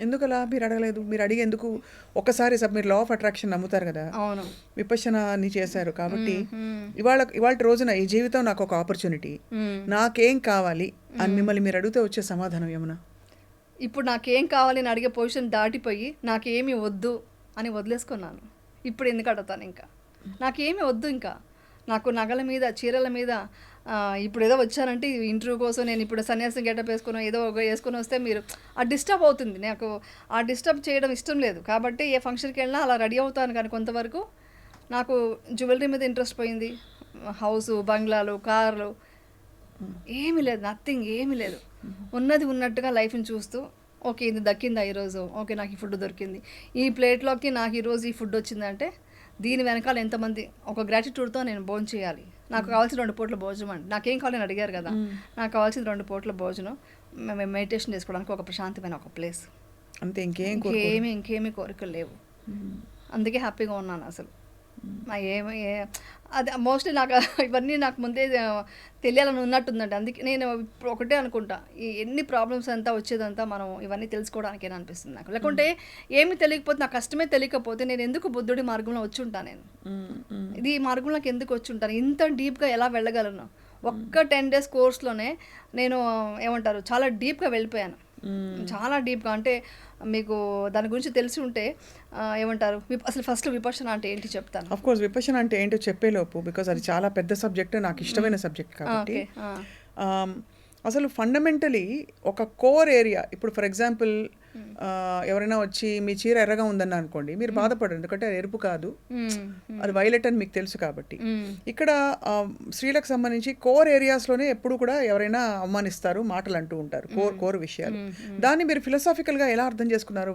ఎందుకలా మీరు అడగలేదు? మీరు అడిగి ఎందుకు ఒకసారి మీరు లా ఆఫ్ అట్రాక్షన్ నమ్ముతారు కదా, అవును. విపశ్యనాని చేశారు కాబట్టి ఇవాళ రోజున ఈ జీవితం నాకు ఒక ఆపర్చునిటీ, నాకేం కావాలి అని మిమ్మల్ని మీరు అడిగితే వచ్చే సమాధానం ఏమన్నా? ఇప్పుడు నాకేం కావాలి అని అడిగే పొజిషన్ దాటిపోయి నాకేమి వద్దు అని వదిలేసుకున్నాను. ఇప్పుడు ఎందుకు అడుగుతాను? ఇంకా నాకేమీ వద్దు. ఇంకా నాకు నగల మీద, చీరల మీద ఇప్పుడు ఏదో వచ్చానంటే ఇంటర్వ్యూ కోసం నేను ఇప్పుడు సన్యాసం గెటప్ వేసుకుని ఏదో వేసుకొని వస్తే మీరు ఆ డిస్టర్బ్ అవుతుంది. నాకు ఆ డిస్టర్బ్ చేయడం ఇష్టం లేదు. కాబట్టి ఏ ఫంక్షన్కి వెళ్ళినా అలా రెడీ అవుతాను. కానీ కొంతవరకు నాకు జ్యువెలరీ మీద ఇంట్రెస్ట్ పోయింది. హౌసు, బంగ్లాలు, కార్లు ఏమీ లేదు, నథింగ్, ఏమీ లేదు. ఉన్నది ఉన్నట్టుగా లైఫ్ని చూస్తూ ఓకే ఇది దక్కిందా ఈరోజు, ఓకే నాకు ఈ ఫుడ్ దొరికింది, ఈ ప్లేట్లోకి నాకు ఈరోజు ఈ ఫుడ్ వచ్చిందంటే దీని వెనకాల ఎంతమంది ఒక గ్రాటిట్యూడ్తో నేను భోజనం చేయాలి. నాకు కావాల్సిన 2 పూట్ల భోజనం అండి. నాకేం కావాలని అడిగారు కదా, నాకు కావాల్సిన 2 పూట్ల భోజనం, మేము మెడిటేషన్ చేసుకోవడానికి ఒక ప్రశాంతమైన ఒక ప్లేస్, అంతే. ఇంకేమీ కోరికలు లేవు. అందుకే హ్యాపీగా ఉన్నాను. అసలు అది మోస్ట్లీ నాకు ఇవన్నీ నాకు ముందే తెలియాలని ఉన్నట్టుందండి. అందుకే నేను ఇప్పుడు ఒకటే అనుకుంటా, ఈ ఎన్ని ప్రాబ్లమ్స్ అంతా వచ్చేదంతా మనం ఇవన్నీ తెలుసుకోవడానికేనా అనిపిస్తుంది నాకు. లేకుంటే ఏమి తెలియకపోతే, నాకు కష్టమే తెలియకపోతే నేను ఎందుకు బుద్ధుడి మార్గంలో వచ్చి ఉంటాను? నేను ఇది మార్గంలోకి ఎందుకు వచ్చి ఉంటాను? ఇంత డీప్గా ఎలా వెళ్ళగలను? ఒక్క 10 days కోర్స్లోనే నేను ఏమంటారు చాలా డీప్గా వెళ్ళిపోయాను. చాలా డీప్గా, అంటే మీకు దాని గురించి తెలిసి ఉంటే ఏమంటారు, అసలు ఫస్ట్ విపశ్యన అంటే ఏంటి చెప్తాను. ఆఫ్ కోర్స్ విపశ్యన అంటే ఏంటో చెప్పేలోపు, బికాజ్ అది చాలా పెద్ద సబ్జెక్ట్, నాకు ఇష్టమైన సబ్జెక్ట్ కాబట్టి. అసలు ఫండమెంటలీ ఒక కోర్ ఏరియా, ఇప్పుడు ఫర్ ఎగ్జాంపుల్ ఎవరైనా వచ్చి మీ చీర ఎర్రగా ఉందని అనుకోండి, మీరు బాధపడరు, ఎందుకంటే అది ఎరుపు కాదు, అది వైలెట్ అని మీకు తెలుసు కాబట్టి. ఇక్కడ స్త్రీలకు సంబంధించి కోర్ ఏరియాస్లోనే ఎప్పుడు కూడా ఎవరైనా అవమానిస్తారు, మాటలు అంటూ ఉంటారు, కోర్ విషయాలు. దాన్ని మీరు ఫిలాసాఫికల్గా ఎలా అర్థం చేసుకున్నారు?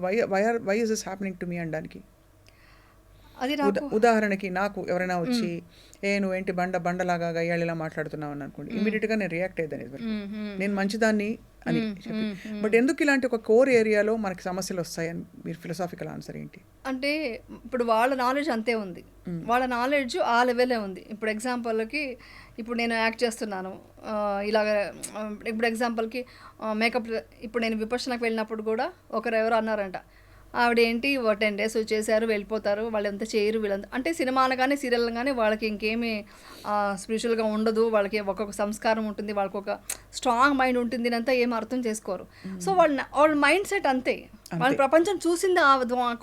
Why is this happening to me అనడానికి? ఉదాహరణకి నాకు ఎవరైనా వచ్చి నువ్వేంటి బండలాగా గయ్యాళిలా మాట్లాడుతున్నావు అని అనుకోండి, ఇమీడియట్గా నేను రియాక్ట్ అయ్యేదాన్ని, నేను మంచిదాన్ని అని చెప్పి. బట్ ఎందుకు ఇలాంటి ఒక కోర్ ఏరియాలో మనకి సమస్యలు వస్తాయని మీరు ఫిలాసాఫికల్ ఆన్సర్ ఏంటి? అంటే ఇప్పుడు వాళ్ళ నాలెడ్జ్ అంతే ఉంది, వాళ్ళ నాలెడ్జ్ ఆ లెవెలే ఉంది. ఇప్పుడు ఎగ్జాంపుల్కి ఇప్పుడు నేను యాక్ట్ చేస్తున్నాను ఇలాగ, ఇప్పుడు ఎగ్జాంపుల్కి మేకప్, ఇప్పుడు నేను విపశ్యనకు వెళ్ళినప్పుడు కూడా ఎవరు అన్నారంట, ఆవిడ ఏంటి 10 days వచ్చేసారు వెళ్ళిపోతారు, వాళ్ళంతా చేయరు వీళ్ళంతా, అంటే సినిమా అనగానే సీరియల్ అనగానే వాళ్ళకి ఇంకేమీ స్పిరిచువల్గా ఉండదు, వాళ్ళకి ఒక్కొక్క సంస్కారం ఉంటుంది, వాళ్ళకి ఒక స్ట్రాంగ్ మైండ్ ఉంటుంది అంతా ఏం అర్థం చేసుకోరు. సో వాళ్ళ మైండ్ సెట్ అంతే, వాళ్ళ ప్రపంచం చూసింది ఆ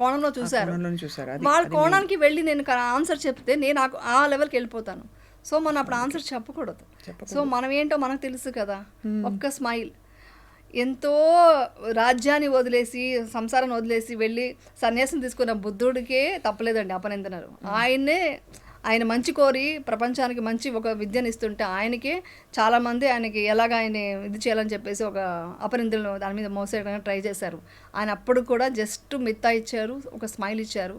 కోణంలో చూశారు. వాళ్ళ కోణానికి వెళ్ళి నేను ఆన్సర్ చెప్తే నేను ఆ లెవెల్కి వెళ్ళిపోతాను. సో మనం అప్పుడు ఆన్సర్ చెప్పకూడదు. సో మనం ఏంటో మనకు తెలుసు కదా. ఒక్క స్మైల్, ఎంతో రాజ్యాన్ని వదిలేసి సంసారాన్ని వదిలేసి వెళ్ళి సన్యాసం తీసుకున్న బుద్ధుడికే తప్పలేదండి అపనిందనరు. ఆయన మంచి కోరి ప్రపంచానికి మంచి ఒక విద్యను ఇస్తుంటే ఆయనకే చాలామంది ఆయనకి ఎలాగ ఆయన ఇది చేయాలని చెప్పేసి ఒక అపనిందలు దాని మీద మోసేయడానికి ట్రై చేశారు. ఆయన అప్పుడు కూడా జస్ట్ మిత్తా ఇచ్చారు, ఒక స్మైల్ ఇచ్చారు,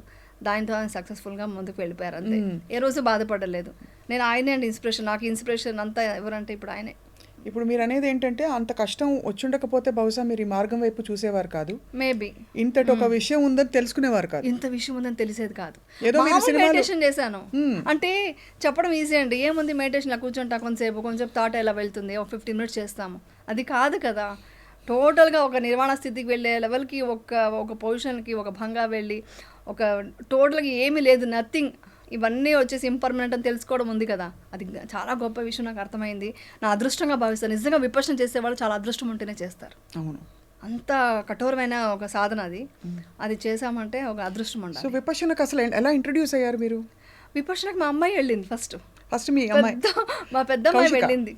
దానితో ఆయన సక్సెస్ఫుల్గా ముందుకు వెళ్ళిపోయారు అంతే. ఏ రోజు బాధపడలేదు. నేను ఆయనే అండి ఇన్స్పిరేషన్, నాకు ఇన్స్పిరేషన్ అంతా ఎవరంటే ఇప్పుడు ఆయనే. ఇప్పుడు మీరు అనేది ఏంటంటే అంత కష్టం వచ్చుండకపోతే బహుశా మీరు ఈ మార్గం వైపు చూసేవారు కాదు, మేబీ ఇంతటి ఒక విషయం ఉందని తెలుసుకునేవారు కాదు, ఇంత విషయం ఉందని తెలిసేది కాదు. ఏదో మెడిటేషన్ చేశాను అంటే చెప్పడం ఈజీ అండి, ఏముంది మెడిటేషన్ కూర్చుంటా కొంచెం థాట్ ఎలా వెళ్తుంది, ఒక 15 minutes చేస్తాము, అది కాదు కదా. టోటల్గా ఒక నిర్వాణ స్థితికి వెళ్ళే లెవెల్కి ఒక పొజిషన్కి ఒక భంగా వెళ్ళి ఒక టోటల్గా ఏమీ లేదు, నథింగ్, ఇవన్నీ వచ్చేసి ఇంపర్మనెంట్ అని తెలుసుకోవడం ఉంది కదా, అది చాలా గొప్ప విషయం. నాకు అర్థమైంది, నా అదృష్టంగా భావిస్తాను. నిజంగా విపశ్యన చేసేవాళ్ళు చాలా అదృష్టం ఉంటేనే చేస్తారు. అవును, అంత కఠోరమైన ఒక సాధన అది చేసామంటే ఒక అదృష్టం ఉండాలి. సో విపశ్యనకు అసలు ఎలా ఇంట్రడ్యూస్ అయ్యారు మీరు? విపశ్యనకు మా అమ్మాయి వెళ్ళింది ఫస్ట్, మీ అమ్మాయి, మా పెద్ద అమ్మాయి వెళ్ళింది.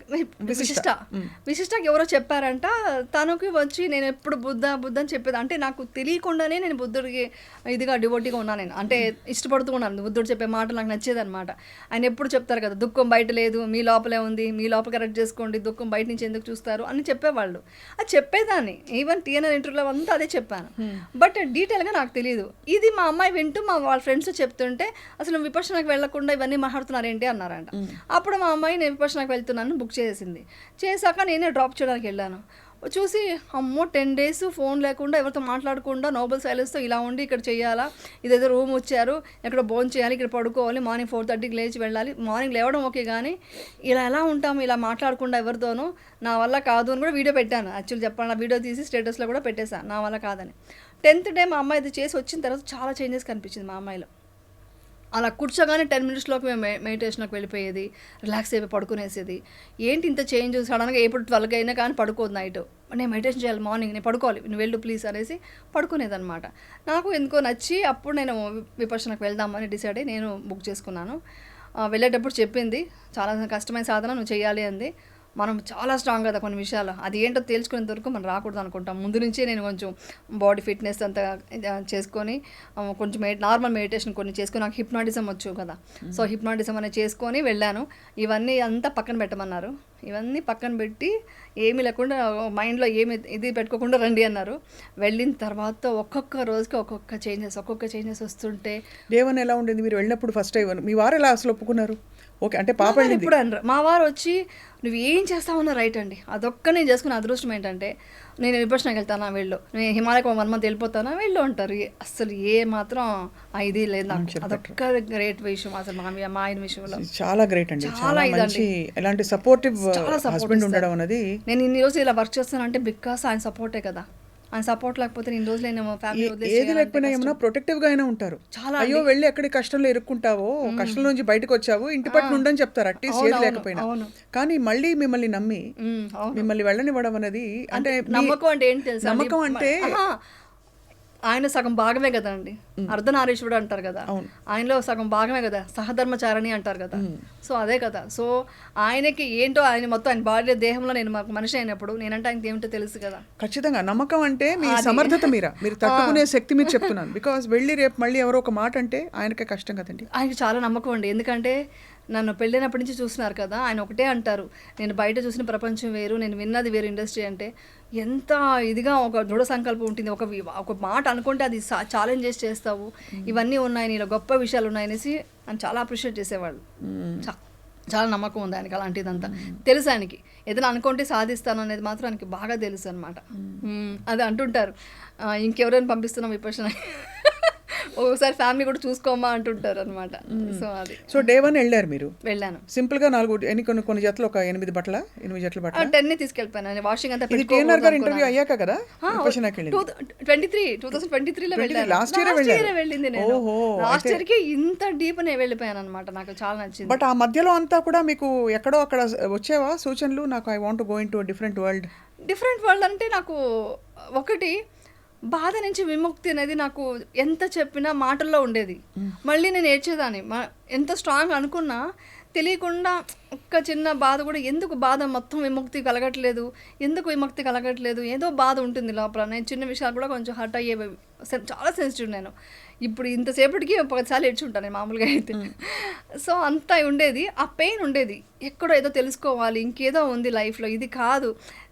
విశిష్టకి ఎవరో చెప్పారంట, తనకి వచ్చి నేను ఎప్పుడు బుద్ధ అని చెప్పేది, అంటే నాకు తెలియకుండానే నేను బుద్ధుడికి ఇదిగా డివోటీగా ఉన్నాను, నేను అంటే ఇష్టపడుతూ ఉన్నాను. బుద్ధుడు చెప్పే మాట నాకు నచ్చేది అనమాట. ఆయన ఎప్పుడు చెప్తారు కదా, దుఃఖం బయట లేదు, మీ లోపలే ఉంది, మీ లోపల కరెక్ట్ చేసుకోండి, దుఃఖం బయట నుంచి ఎందుకు చూస్తారు అని చెప్పేవాళ్ళు. అది చెప్పేదాన్ని, ఈవెన్ టీఎన్ఆర్ ఇంటర్వ్యూలో అంతా అదే చెప్పాను, బట్ డీటెయిల్గా నాకు తెలియదు. ఇది మా అమ్మాయి వింటూ వాళ్ళ ఫ్రెండ్స్ చెప్తుంటే అసలు విపశ్యనకు వెళ్లకుండా ఇవన్నీ మాట్లాడుతున్నారు ఏంటి అన్నారంట. అప్పుడు మా అమ్మాయి నేను విపశ్యనకు వెళ్తున్నాను బుక్ చేసింది. చేశాక నేనే డ్రాప్ చేయడానికి వెళ్ళాను. చూసి అమ్మో 10 days ఫోన్ లేకుండా ఎవరితో మాట్లాడకుండా నోబెల్ సైలెన్స్తో ఇలా ఉండి ఇక్కడ చేయాలా, ఇదేదో రూమ్ వచ్చారు, ఎక్కడ భోజనం చేయాలి, ఇక్కడ పడుకోవాలి, మార్నింగ్ 4:30కి లేచి వెళ్ళాలి, మార్నింగ్ లేవడం ఓకే, కానీ ఇలా ఎలా ఉంటాము, ఇలా మాట్లాడకుండా ఎవరితోనూ, నా వల్ల కాదు అని కూడా వీడియో పెట్టాను. యాక్చువల్లీ చెప్పాను, నా వీడియో తీసి స్టేటస్లో కూడా పెట్టేశాను, నా వల్ల కాదని. 10th డే మా అమ్మాయి ఇది చేసి వచ్చిన తర్వాత చాలా చేంజెస్ కనిపించింది మా అమ్మాయిలో. అలా కూర్చోగానే 10 మినిట్స్లోకి మేము మెడిటేషన్లోకి వెళ్ళిపోయేది, రిలాక్స్ అయిపోయి పడుకునేసేది. ఏంటి ఇంత చేంజ్, సడన్గా ఎప్పుడు 12 అయినా కానీ పడుకోదు నైట్, నేను మెడిటేషన్ చేయాలి మార్నింగ్, నేను పడుకోవాలి, నువ్వు వెళ్ళు ప్లీజ్ అనేసి పడుకునేదన్నమాట. నాకు ఎందుకో నచ్చి అప్పుడు నేను విపర్శనకు వెళ్దామని డిసైడ్ అయ్యి నేను బుక్ చేసుకున్నాను. వెళ్ళేటప్పుడు చెప్పింది చాలా కష్టమైన సాధన నువ్వు చేయాలి అంది. మనం చాలా స్ట్రాంగ్ కదా కొన్ని విషయాలు, అది ఏంటో తేల్చుకునేంత వరకు మనం రాకూడదు అనుకుంటాం. ముందు నుంచే నేను కొంచెం బాడీ ఫిట్నెస్ అంతా చేసుకొని కొంచెం నార్మల్ మెడిటేషన్ కొన్ని చేసుకొని, నాకు హిప్నాటిజం వచ్చు కదా, సో హిప్నాటిజం అనేది చేసుకొని వెళ్ళాను. ఇవన్నీ అంతా పక్కన పెట్టమన్నారు. ఇవన్నీ పక్కన పెట్టి ఏమీ లేకుండా మైండ్లో ఏమి ఇది పెట్టుకోకుండా రండి అన్నారు. వెళ్ళిన తర్వాత ఒక్కొక్క రోజుకి ఒక్కొక్క చేంజెస్ వస్తుంటే. దేవన్ ఎలా ఉండేది మీరు వెళ్ళినప్పుడు ఫస్ట్ టైం? మీ వారు ఎలా అసలు ఒప్పుకున్నారు? ఓకే అంటే పాప ఇప్పుడు అనరు, మా వారు వచ్చి నువ్వు ఏం చేస్తావన్నా రైట్ అండి, అదొక్క నేను చేసుకున్న అదృష్టం ఏంటంటే నేను విపర్శనకి వెళ్తానా వెళ్ళు, నేను హిమాలయకు 1 month వెళ్ళిపోతానా వెళ్ళు అంటారు. అసలు ఏ మాత్రం ఇది లేదు నాకు, అదొక్క గ్రేట్ విషయం అసలు మా ఆయన విషయంలో. చాలా గ్రేట్ అండి, చాలా మంచి ఇలాంటి సపోర్టివ్ హస్బెండ్ ఉండడం అనేది. నేను ఇన్ని రోజులు ఇలా వర్క్ చేస్తానంటే బికాస్ ఆయన సపోర్టే కదా, ఆయన సపోర్ట్ లేకపోతే నేను రోజులు నేను ఫ్యామిలీ ఏది లేకపోయినా ఏమన్నా ప్రొటెక్టివ్ గా అయినా ఉంటారు. చాలా అయ్యో వెళ్ళి ఎక్కడి కష్టంలో ఇరుక్కుంటావో, కష్టం నుంచి బయటకు వచ్చావు, ఇంటి పట్టు ఉండని చెప్తారు అట్లీస్ట్ ఏది లేకపోయినా. కానీ మళ్ళీ మిమ్మల్ని నమ్మి మిమ్మల్ని వెళ్ళనివ్వడం అనేది అంటే నమ్మకం అంటే ఏంటి తెలుసా? నమ్మకం అంటే ఆయన సగం భాగమే కదా అండి, అర్ధనారీశ్వరుడు అంటారు కదా, ఆయనలో సగం భాగమే కదా, సహధర్మచారిణి అంటారు కదా. సో అదే కదా, సో ఆయనకి ఏంటో ఆయన మొత్తం ఆయన బాడీ దేహంలో నేను మనిషి అయినప్పుడు నేనంటే ఆయనకి ఏమిటో తెలుసు కదా. ఖచ్చితంగా నమ్మకం అంటే మీ సమర్థత మీరు తట్టుకునే శక్తి మీరు చెప్తున్నాను. బికాస్ వెళ్ళి రేపు మళ్ళీ ఎవరో ఒక మాట అంటే ఆయనకే కష్టం కదండి. ఆయనకి చాలా నమ్మకం అండి, ఎందుకంటే నన్ను పెళ్ళినప్పటి నుంచి చూస్తున్నారు కదా, ఆయన ఒకటే అంటారు, నేను బయట చూసిన ప్రపంచం వేరు, నేను విన్నది వేరు ఇండస్ట్రీ అంటే. ఎంత ఇదిగా ఒక దృఢ సంకల్పం ఉంటుంది, ఒక మాట అనుకుంటే అది ఛాలెంజ్ చేస్తావు, ఇవన్నీ ఉన్నాయి నీలో గొప్ప విషయాలు ఉన్నాయనేసి ఆయన చాలా అప్రిషియేట్ చేసేవాళ్ళు. చాలా నమ్మకం ఉంది ఆయనకి అలాంటిదంతా తెలుసు. ఆయనకి ఏదైనా అనుకుంటే సాధిస్తాను అనేది మాత్రం ఆయనకి బాగా తెలుసు అనమాట. అది అంటుంటారు, ఇంకెవరైనా పంపిస్తున్నాం విపర్శన, ఒకసారి ఫ్యామిలీ కూడా చూసుకోమా అంటుంటారు అనమాట. సో అది. సో డే 1 వెళ్ళారు మీరు? వెళ్ళాను. సింపుల్ గా 4 కొన్ని జతలు, ఒక 8 బట్టల 8 జతల బట్టల 10 తీసుకెళ్ళిపోయాను. వాషింగ్ అంతా TNR గారు ఇంటర్వ్యూ అయ్యాక కదా విపర్శనకి వెళ్ళింది? 2023లో వెళ్ళాను. లాస్ట్ ఇయర్ వెళ్ళింది నేను. లాస్ట్ ఇయర్ కి ఇంత డీప్ నేను వెళ్ళిపోయాను అనమాట, నాకు చాలా నచ్చింది. బట్ ఆ మధ్యలో అంతా కూడా మీకు ఎక్కడో అక్కడ వచ్చేవా సూచనలు, నాకు I want go in to different world అంటే నాకు ఒకటి బాధ నుంచి విముక్తి అనేది నాకు ఎంత చెప్పినా మాటల్లో ఉండేది. మళ్ళీ నేను ఏడ్చేదాన్ని, ఎంత స్ట్రాంగ్ అనుకున్నా తెలియకుండా ఒక్క చిన్న బాధ కూడా, ఎందుకు బాధ మొత్తం విముక్తి కలగట్లేదు, ఏదో బాధ ఉంటుంది లోపల. నేను చిన్న విషయాలు కూడా కొంచెం హర్ట్ అయ్యేవి, చాలా సెన్సిటివ్ నేను. ఇప్పుడు ఇంతసేపటికి 10 ఏడ్చుంటాను నేను మామూలుగా అయితే. సో అంతా ఉండేది, ఆ పెయిన్ ఉండేది, ఎక్కడో ఏదో తెలుసుకోవాలి, ఇంకేదో ఉంది లైఫ్లో, ఇది కాదు.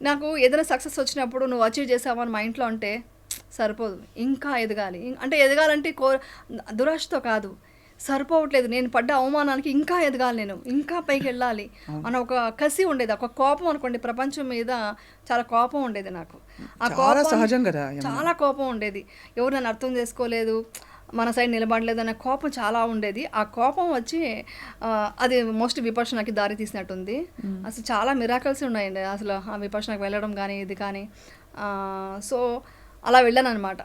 నాకు ఏదైనా సక్సెస్ వచ్చినప్పుడు నువ్వు అచీవ్ చేసావని మా ఇంట్లో అంటే సరిపోదు, ఇంకా ఎదగాలి. అంటే ఎదగాలంటే దురాశతో కాదు, సరిపోవట్లేదు, నేను పడ్డ అవమానానికి ఇంకా ఎదగాలి, నేను ఇంకా పైకి వెళ్ళాలి అన్న ఒక కసి ఉండేది, ఒక కోపం అనుకోండి. ప్రపంచం మీద చాలా కోపం ఉండేది నాకు. ఆ కోపం సహజం కదా, చాలా కోపం ఉండేది. ఎవరు నన్ను అర్థం చేసుకోలేదు, మన సైడ్ నిలబడలేదు అనే కోపం చాలా ఉండేది. ఆ కోపం వచ్చి అది మోస్ట్ విపర్శనకి దారి తీసినట్టుంది. అసలు చాలా మిరాకల్స్ ఉన్నాయండి అసలు ఆ విపర్శనకి వెళ్ళడం కానీ ఇది కానీ. సో అలా వెళ్ళాను అనమాట.